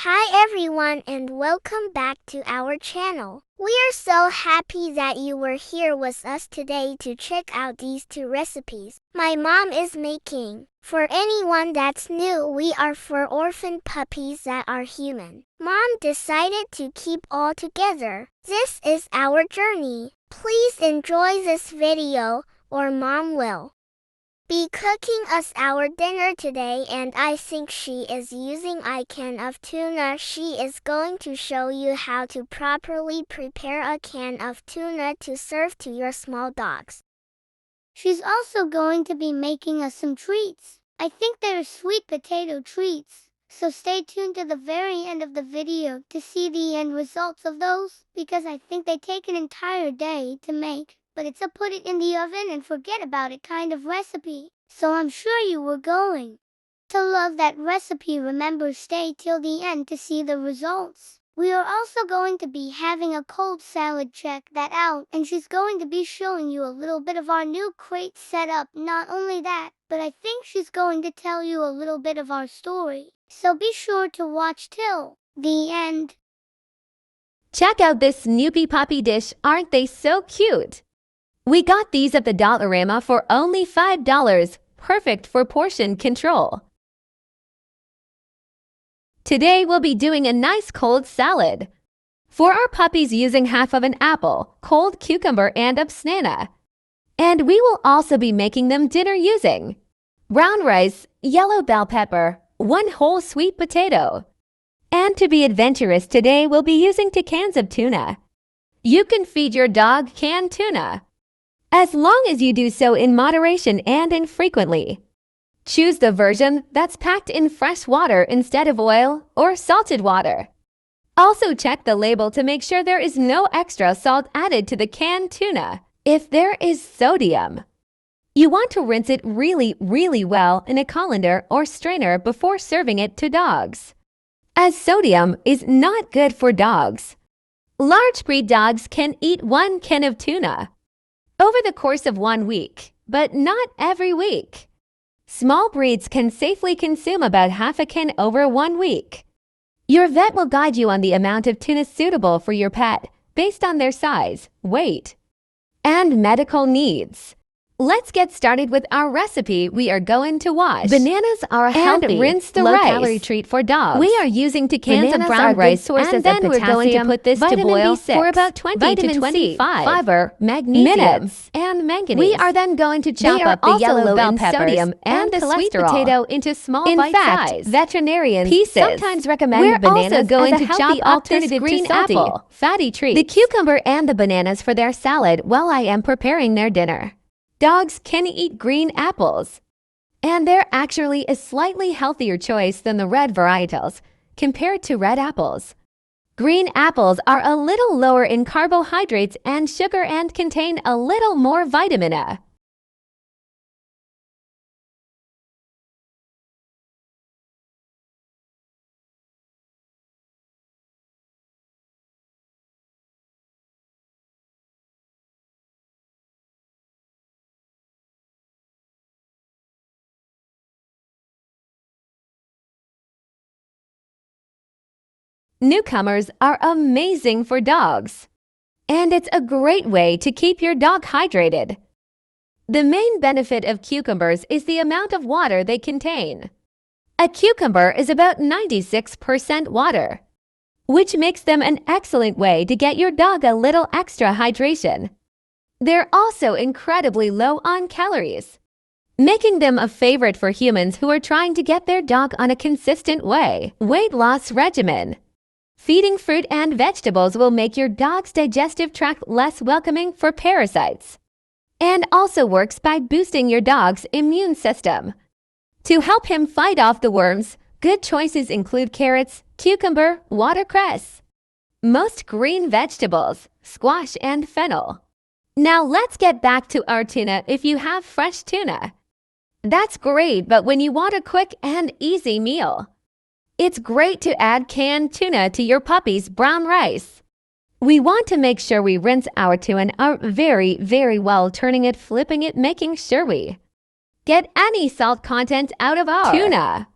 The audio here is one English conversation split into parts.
Hi everyone and welcome back to our channel. We are so happy that you were here with us today to check out these two recipes my mom is making. For anyone that's new, we are for orphan puppies that are human. Mom decided to keep all together. This is our journey. Please enjoy this video or Mom will be cooking us our dinner today, and I think she is using a can of tuna. She is going to show you how to properly prepare a can of tuna to serve to your small dogs. She's also going to be making us some treats. I think they're sweet potato treats. So stay tuned to the very end of the video to see the end results of those, because I think they take an entire day to make. But it's a put it in the oven and forget about it kind of recipe. So I'm sure you were going to love that recipe. Remember, stay till the end to see the results. We are also going to be having a cold salad. Check that out. And she's going to be showing you a little bit of our new crate setup. Not only that, but I think she's going to tell you a little bit of our story. So be sure to watch till the end. Check out this Snoopy Puppy dish. Aren't they so cute? We got these at the Dollarama for only $5, perfect for portion control. Today we'll be doing a nice cold salad. For our puppies, using half of an apple, cold cucumber, and a banana. And we will also be making them dinner using brown rice, yellow bell pepper, 1 whole sweet potato. And to be adventurous, today we'll be using 2 cans of tuna. You can feed your dog canned tuna, as long as you do so in moderation and infrequently. Choose the version that's packed in fresh water instead of oil or salted water. Also check the label to make sure there is no extra salt added to the canned tuna. If there is sodium, you want to rinse it really well in a colander or strainer before serving it to dogs, as sodium is not good for dogs. Large breed dogs can eat 1 can of tuna over the course of 1 week, but not every week. Small breeds can safely consume about half a can over 1 week. Your vet will guide you on the amount of tuna suitable for your pet based on their size, weight, and medical needs. Let's get started with our recipe. We are going to wash Bananas are a healthy, and rinse the low-calorie rice. treat for dogs. We are using 2 cans Bananas of brown are rice, good sources and then of we're going to potassium, put this to vitamin boil B6, for about 20 to vitamin C, 25 fiber, magnesium, minutes. and manganese. We are then going to chop They are up the also yellow low bell in peppers sodium and the sweet cholesterol. potato into small In bite fact, size veterinarians pieces. sometimes recommend We're bananas also going as a to chop healthy up this alternative green to salty, apple, fatty treats. the cucumber, and the bananas for their salad while I am preparing their dinner. Dogs can eat green apples, and they're actually a slightly healthier choice than the red varietals compared to red apples. Green apples are a little lower in carbohydrates and sugar and contain a little more vitamin A. Newcomers are amazing for dogs, and it's a great way to keep your dog hydrated. The main benefit of cucumbers is the amount of water they contain. A cucumber is about 96% water, which makes them an excellent way to get your dog a little extra hydration. They're also incredibly low on calories, making them a favorite for humans who are trying to get their dog on a consistent weight loss regimen. Feeding fruit and vegetables will make your dog's digestive tract less welcoming for parasites, and also works by boosting your dog's immune system. To help him fight off the worms, good choices include carrots, cucumber, watercress, most green vegetables, squash, and fennel. Now let's get back to our tuna. If you have fresh tuna, that's great, but when you want a quick and easy meal, it's great to add canned tuna to your puppy's brown rice. We want to make sure we rinse our tuna out very well, turning it, flipping it, making sure we get any salt content out of our tuna.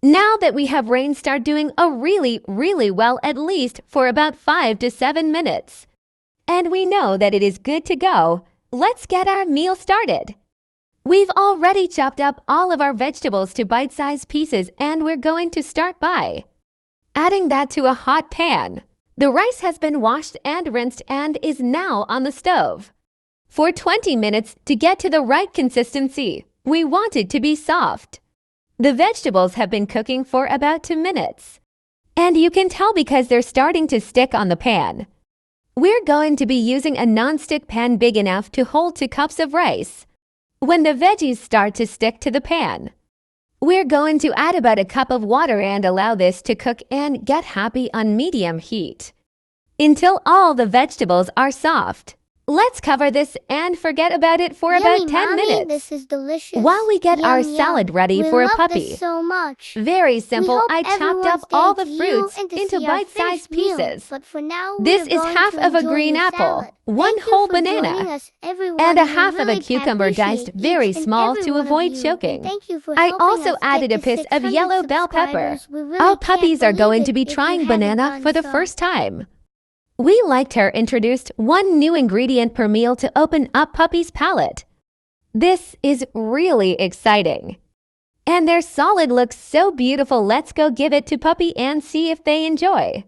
Now that we have rain start doing a really well at least for about 5 to 7 minutes. And we know that it is good to go. Let's get our meal started. We've already chopped up all of our vegetables to bite-sized pieces and we're going to start by adding that to a hot pan. The rice has been washed and rinsed and is now on the stove for 20 minutes to get to the right consistency. We want it to be soft. The vegetables have been cooking for about 2 minutes. And you can tell because they're starting to stick on the pan. We're going to be using a non-stick pan big enough to hold 2 cups of rice. When the veggies start to stick to the pan, we're going to add about 1 cup of water and allow this to cook and get happy on medium heat until all the vegetables are soft. Let's cover this and forget about it for about 10 Mommy, minutes. This is delicious. While we get our Yum, salad yum. ready We for a love puppy. This so much. Very simple. hope I chopped everyone up all the stays fruits you and to into see our bite-sized finished meal, pieces. But for now, This we're is going half to of a enjoy green your apple, salad. 1 Thank you whole for banana, joining us, everyone. and a We half of a really cucumber diced appreciate very each and small every to one of avoid you, and choking. thank you for I helping also us added get a to piece of 600 yellow bell pepper. subscribers. We really All can't puppies are believe going it to be if you trying haven't banana done for the so. first time. We liked her introduced 1 new ingredient per meal to open up puppy's palate. This is really exciting. And their salad looks so beautiful. Let's go give it to puppy and see if they enjoy.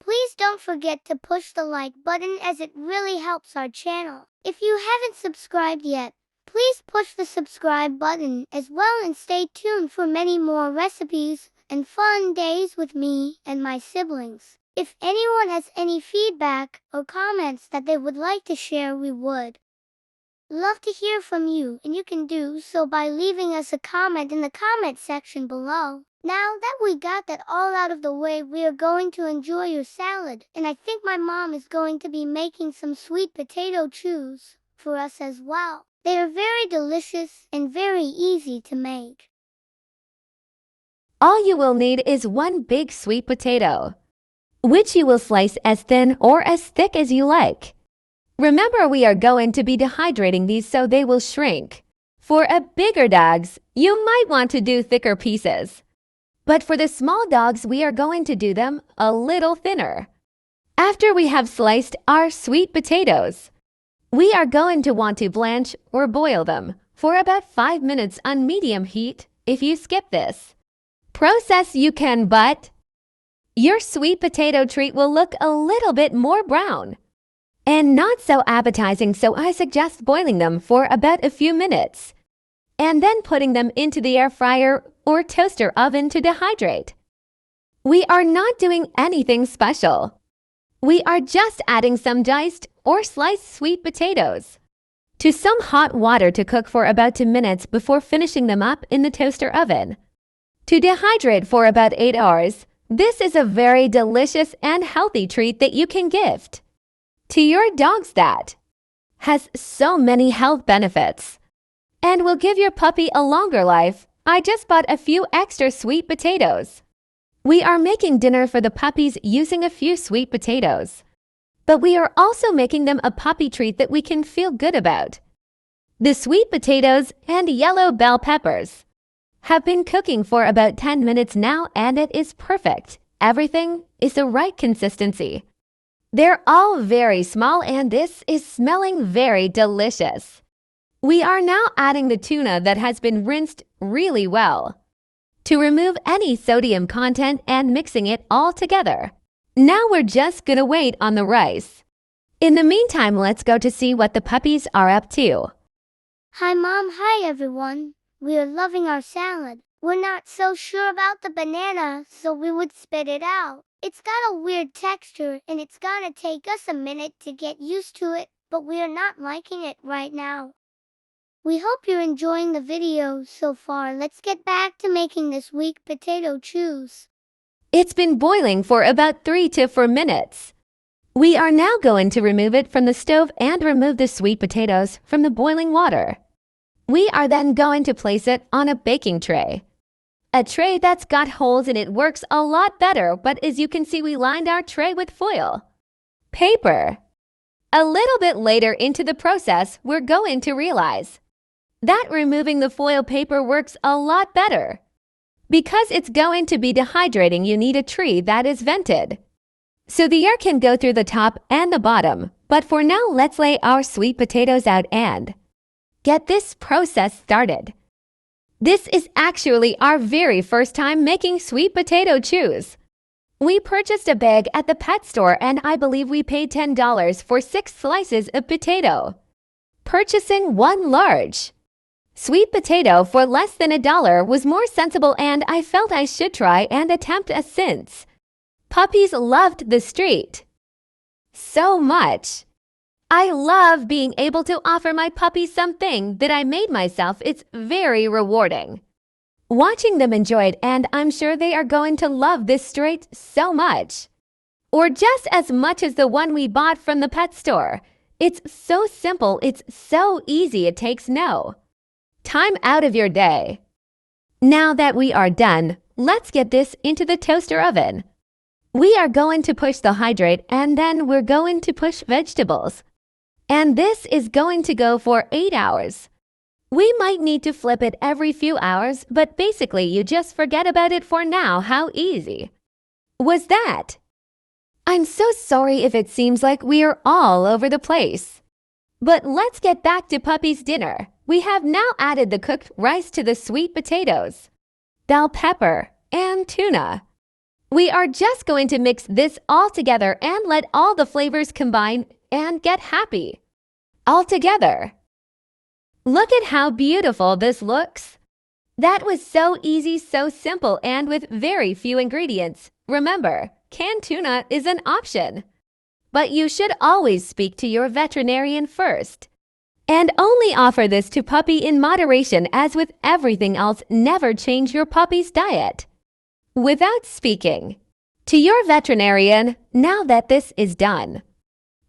Please don't forget to push the like button as it really helps our channel. If you haven't subscribed yet, please push the subscribe button as well and stay tuned for many more recipes and fun days with me and my siblings. If anyone has any feedback or comments that they would like to share, we would love to hear from you, and you can do so by leaving us a comment in the comment section below. Now that we got that all out of the way, we are going to enjoy your salad, and I think my mom is going to be making some sweet potato chews for us as well. They are very delicious and very easy to make. All you will need is 1 big sweet potato, which you will slice as thin or as thick as you like. Remember, we are going to be dehydrating these so they will shrink. For a bigger dogs, you might want to do thicker pieces. But for the small dogs, we are going to do them a little thinner. After we have sliced our sweet potatoes, we are going to want to blanch or boil them for about 5 minutes on medium heat. If you skip this process, you can, but your sweet potato treat will look a little bit more brown and not so appetizing, so I suggest boiling them for about a few minutes and then putting them into the air fryer or toaster oven to dehydrate. We are not doing anything special. We are just adding some diced or sliced sweet potatoes to some hot water to cook for about 2 minutes before finishing them up in the toaster oven to dehydrate for about 8 hours. This is a very delicious and healthy treat that you can gift to your dogs that has so many health benefits and will give your puppy a longer life. I just bought a few extra sweet potatoes. We are making dinner for the puppies using a few sweet potatoes, but we are also making them a puppy treat that we can feel good about. The sweet potatoes and yellow bell peppers have been cooking for about 10 minutes now and it is perfect. Everything is the right consistency. They're all very small and this is smelling very delicious. We are now adding the tuna that has been rinsed really well to remove any sodium content and mixing it all together. Now we're just gonna wait on the rice. In the meantime, let's go to see what the puppies are up to. Hi Mom, hi everyone. We are loving our salad. We're not so sure about the banana, so we would spit it out. It's got a weird texture and it's gonna take us a minute to get used to it, but we are not liking it right now. We hope you're enjoying the video so far. Let's get back to making this sweet potato chews. It's been boiling for about 3 to 4 minutes. We are now going to remove it from the stove and remove the sweet potatoes from the boiling water. We are then going to place it on a baking tray. A tray that's got holes in it works a lot better, but as you can see, we lined our tray with foil paper. A little bit later into the process, we're going to realize that removing the foil paper works a lot better. Because it's going to be dehydrating, you need a tray that is vented, so the air can go through the top and the bottom. But for now, let's lay our sweet potatoes out and get this process started. This is actually our very first time making sweet potato chews. We purchased a bag at the pet store and I believe we paid $10 for 6 slices of potato. Purchasing 1 large sweet potato for less than $1 was more sensible, and I felt I should try and attempt a since puppies loved the treat so much. I love being able to offer my puppies something that I made myself. It's very rewarding watching them enjoy it, and I'm sure they are going to love this treat so much, or just as much as the one we bought from the pet store. It's so simple, it's so easy, it takes no time out of your day. Now that we are done, let's get this into the toaster oven. We are going to push the hydrate and then we're going to push vegetables. And this is going to go for 8 hours. We might need to flip it every few hours, but basically you just forget about it for now. How easy was that? I'm so sorry if it seems like we are all over the place. But let's get back to Puppy's dinner. We have now added the cooked rice to the sweet potatoes, bell pepper, and tuna. We are just going to mix this all together and let all the flavors combine and get happy all together. Look at how beautiful this looks. That was so easy, so simple, and with very few ingredients. Remember, canned tuna is an option, but you should always speak to your veterinarian first. And only offer this to puppy in moderation. As with everything else, never change your puppy's diet without speaking to your veterinarian. Now that this is done,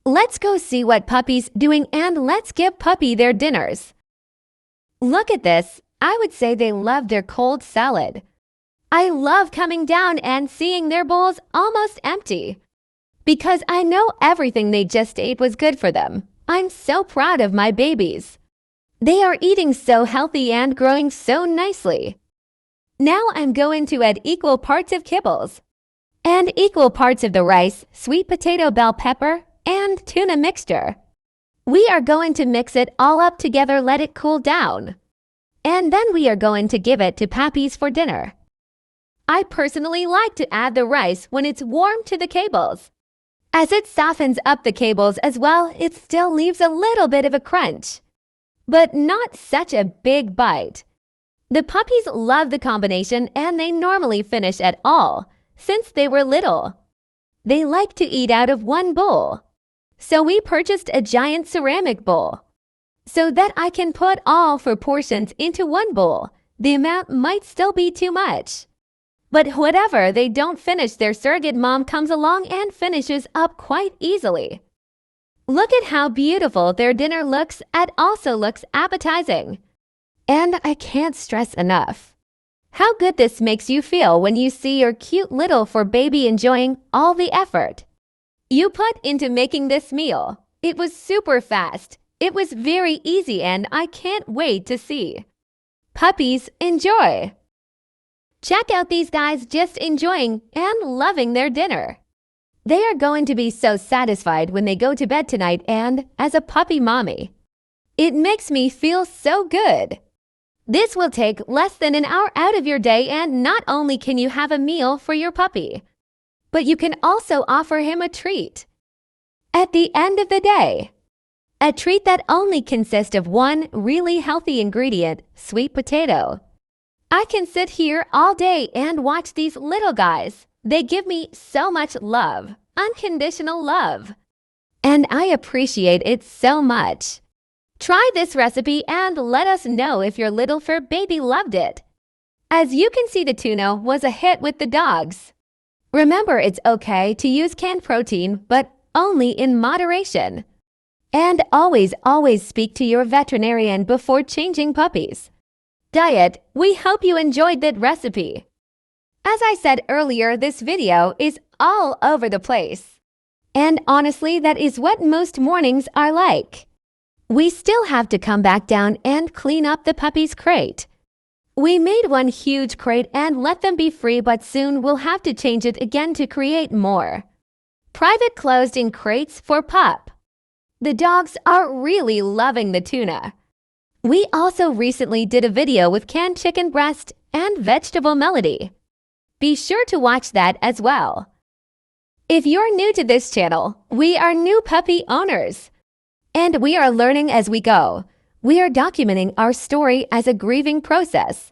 let's go see what puppy's doing and let's give puppy their dinners. Look at this. I would say they love their cold salad. I love coming down and seeing their bowls almost empty, because I know everything they just ate was good for them. I'm so proud of my babies. They are eating so healthy and growing so nicely. Now I'm going to add equal parts of kibbles and equal parts of the rice, sweet potato, bell pepper, and tuna mixture. We are going to mix it all up together, let it cool down, and then we are going to give it to puppies for dinner. I personally like to add the rice when it's warm to the kibbles, as it softens up the kibbles as well. It still leaves a little bit of a crunch, but not such a big bite. The puppies love the combination and they normally finish it all. Since they were little, they like to eat out of one bowl. So we purchased a giant ceramic bowl so that I can put all 4 portions into one bowl. The amount might still be too much, but whatever, they don't finish. Their surrogate mom comes along and finishes up quite easily. Look at how beautiful their dinner looks. It also looks appetizing. And I can't stress enough how good this makes you feel when you see your cute little fur baby enjoying all the effort you put into making this meal. It was super fast. It was very easy, and I can't wait to see puppies enjoy. Check out these guys just enjoying and loving their dinner. They are going to be so satisfied when they go to bed tonight, and as a puppy mommy, it makes me feel so good. This will take less than an hour out of your day, and not only can you have a meal for your puppy, but you can also offer him a treat at the end of the day. A treat that only consists of one really healthy ingredient, sweet potato. I can sit here all day and watch these little guys. They give me so much love, unconditional love, and I appreciate it so much. Try this recipe and let us know if your little fur baby loved it. As you can see, the tuna was a hit with the dogs. Remember, it's okay to use canned protein, but only in moderation. And always speak to your veterinarian before changing puppies. Diet, we hope you enjoyed that recipe. As I said earlier, this video is all over the place. And honestly, that is what most mornings are like. We still have to come back down and clean up the puppy's crate. We made one huge crate and let them be free, but soon we'll have to change it again to create more. Private closed-in crates for pup. The dogs are really loving the tuna. We also recently did a video with canned chicken breast and vegetable melody. Be sure to watch that as well. If you're new to this channel, we are new puppy owners. And we are learning as we go. We are documenting our story as a grieving process.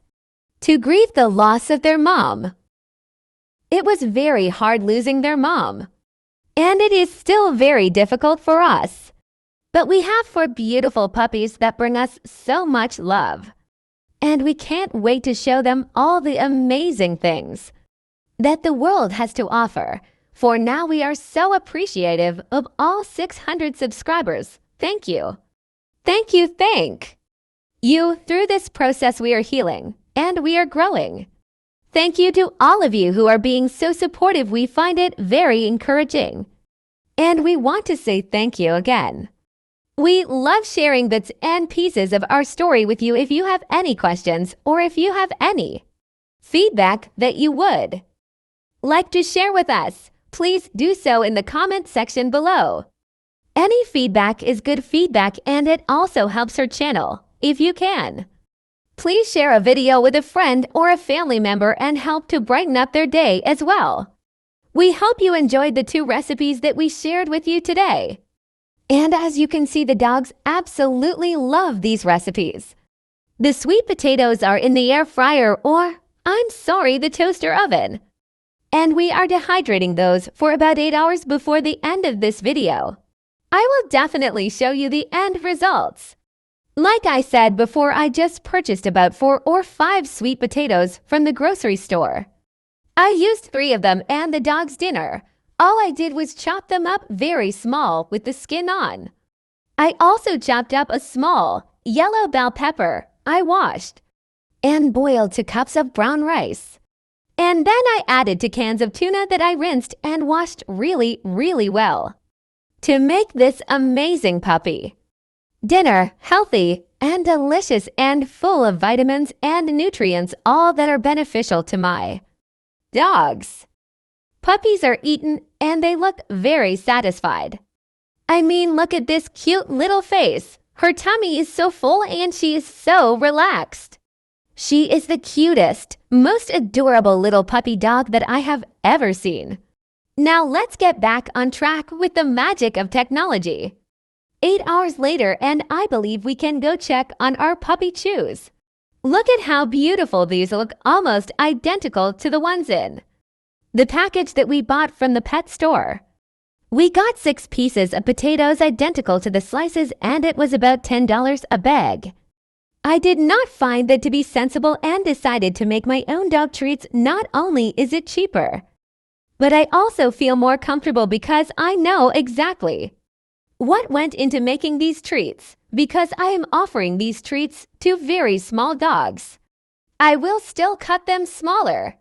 To grieve the loss of their mom. It was very hard losing their mom. And it is still very difficult for us. But we have 4 beautiful puppies that bring us so much love. And we can't wait to show them all the amazing things that the world has to offer. For now, we are so appreciative of all 600 subscribers. Thank you. Thank you. Through this process, we are healing and we are growing. Thank you to all of you who are being so supportive. We find it very encouraging. And we want to say thank you again. We love sharing bits and pieces of our story with you. If you have any questions or if you have any feedback that you would like to share with us, please do so in the comment section below. Any feedback is good feedback, and it also helps our channel, if you can. Please share a video with a friend or a family member and help to brighten up their day as well. We hope you enjoyed the 2 recipes that we shared with you today. And as you can see, the dogs absolutely love these recipes. The sweet potatoes are in the air fryer, or, the toaster oven. And we are dehydrating those for about 8 hours before the end of this video. I will definitely show you the end results. Like I said before, I just purchased about 4 or 5 sweet potatoes from the grocery store. I used 3 of them and the dog's dinner. All I did was chop them up very small with the skin on. I also chopped up a small yellow bell pepper I washed and boiled 2 cups of brown rice. And then I added 2 cans of tuna that I rinsed and washed really well to make this amazing puppy dinner healthy and delicious and full of vitamins and nutrients, all that are beneficial to my dogs. Puppies are eaten and they look very satisfied. I mean, look at this cute little face. Her tummy is so full and she is so relaxed. She is the cutest, most adorable little puppy dog that I have ever seen. Now let's get back on track with the magic of technology. 8 hours later, and I believe we can go check on our puppy chews. Look at how beautiful these look, almost identical to the ones in the package that we bought from the pet store. We got 6 pieces of potatoes identical to the slices, and it was about $10 a bag. I did not find that to be sensible and decided to make my own dog treats. Not only is it cheaper, but I also feel more comfortable because I know exactly what went into making these treats, because I am offering these treats to very small dogs. I will still cut them smaller.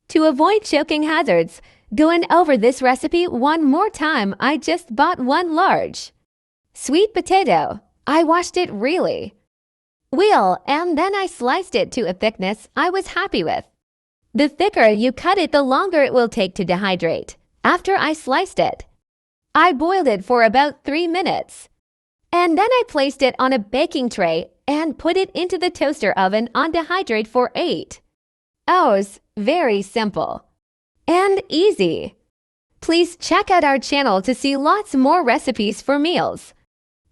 To avoid choking hazards, going over this recipe one more time, I just bought 1 large sweet potato. I washed it really well, and then I sliced it to a thickness I was happy with. The thicker you cut it, the longer it will take to dehydrate. After I sliced it, I boiled it for about 3 minutes. And then I placed it on a baking tray and put it into the toaster oven on dehydrate for 8 hours. Very simple and easy. Please check out our channel to see lots more recipes for meals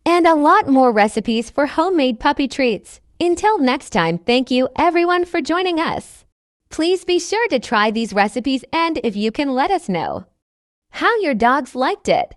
and a lot more recipes for homemade puppy treats. Until next time, thank you everyone for joining us. Please be sure to try these recipes, and if you can, let us know how your dogs liked it.